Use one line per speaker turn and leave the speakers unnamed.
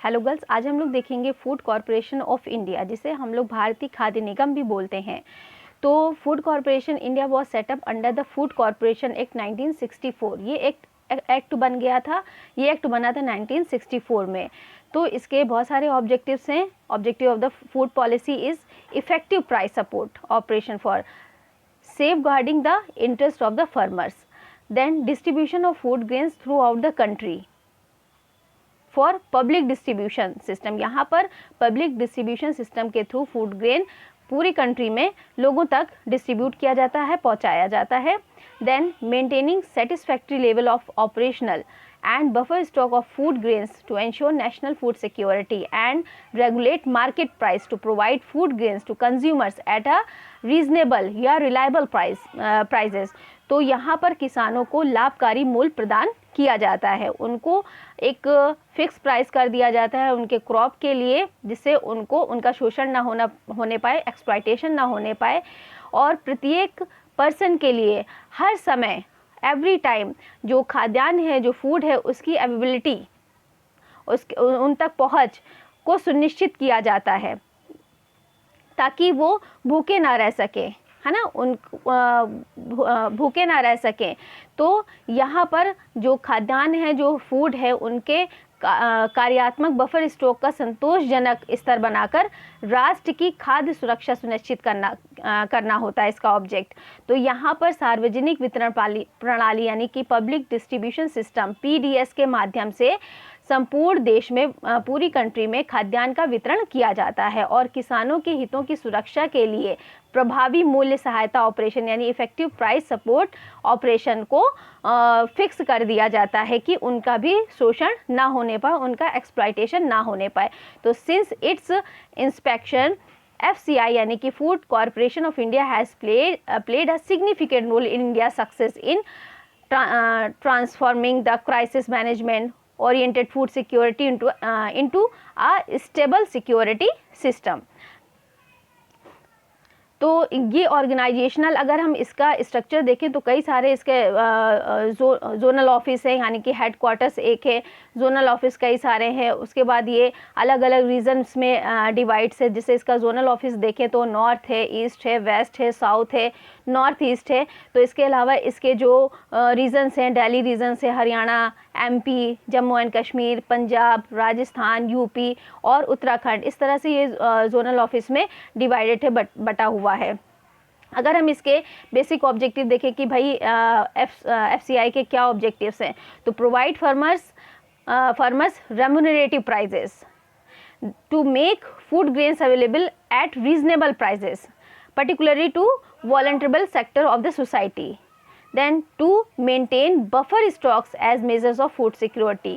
Hello girls, आज हम लोग देखेंगे फूड कॉरपोरेशन ऑफ इंडिया, जिसे हम लोग भारतीय खाद्य निगम भी बोलते हैं। तो food corporation India was setup under the food corporation act 1964। ये एक्ट बन गया था, ये एक्ट बना था 1964 में। तो इसके बहुत सारे ऑब्जेक्टिव्स हैं। Objective of the food policy is effective price support operation for safeguarding the interest of the farmers, then distribution of food grains throughout the country for public distribution system। यहाँ पर पब्लिक डिस्ट्रीब्यूशन सिस्टम के through food grain पूरी country में लोगों तक distribute किया जाता है, पहुँचाया जाता है। Then maintaining satisfactory level of operational and buffer stock of food grains to ensure national food security and regulate market price to provide food grains to consumers at a reasonable या reliable prices। तो यहाँ पर किसानों को लाभकारी मूल्य प्रदान किया जाता है, उनको एक फिक्स प्राइस कर दिया जाता है उनके क्रॉप के लिए, जिससे उनको उनका शोषण ना होने पाए, एक्सप्लॉयटेशन ना होने पाए, और प्रत्येक पर्सन के लिए हर समय एवरी टाइम जो खाद्यान्न है, जो फूड है, उसकी अवेलेबिलिटी, उन तक पहुंच को सुनिश्चित किया जाता है ताकि वो भूखे ना रह सके, है ना, भूखे ना रह सकें। तो यहाँ पर जो खाद्यान्न है, जो फूड है, उनके कार्यात्मक बफर स्टॉक का संतोषजनक स्तर बनाकर राष्ट्र की खाद्य सुरक्षा सुनिश्चित करना होता है इसका ऑब्जेक्ट। तो यहाँ पर सार्वजनिक वितरण प्रणाली यानी कि पब्लिक डिस्ट्रीब्यूशन सिस्टम PDS के माध्यम से संपूर्ण देश में, पूरी कंट्री में खाद्यान्न का वितरण किया जाता है, और किसानों के हितों की सुरक्षा के लिए प्रभावी मूल्य सहायता ऑपरेशन यानी इफेक्टिव प्राइस सपोर्ट ऑपरेशन को फिक्स कर दिया जाता है कि उनका भी शोषण ना होने पाए, उनका एक्सप्लॉयटेशन ना होने पाए। तो सिंस इट्स इंस्पेक्शन FCI यानी कि food corporation of India has played a significant role in India's success in transforming the crisis management oriented food security into a stable security system। तो ये ऑर्गेनाइजेशनल, अगर हम इसका स्ट्रक्चर देखें तो कई सारे इसके जोनल ऑफिस है, यानी कि हेड क्वार्टर्स एक है, जोनल ऑफिस कई सारे हैं। उसके बाद ये अलग अलग रीजन्स में डिवाइड्स है, जिसे इसका जोनल ऑफिस देखें तो नॉर्थ है, ईस्ट है, वेस्ट है, साउथ है, नॉर्थ ईस्ट है। तो इसके अलावा इसके जो रीजन्स हैं, दिल्ली रीजन्स है, Haryana, MP, Jammu and Kashmir, Punjab, Rajasthan, UP और उत्तराखंड, इस तरह से ये जोनल ऑफिस में डिवाइडेड है, बटा हुआ है। अगर हम इसके बेसिक ऑब्जेक्टिव देखें कि भाई FCI के क्या ऑब्जेक्टिव्स हैं, तो provide farmers remunerative prices, to make food grains available at reasonable prices, particularly to vulnerable sector of the society, then to maintain buffer stocks as measures of food security,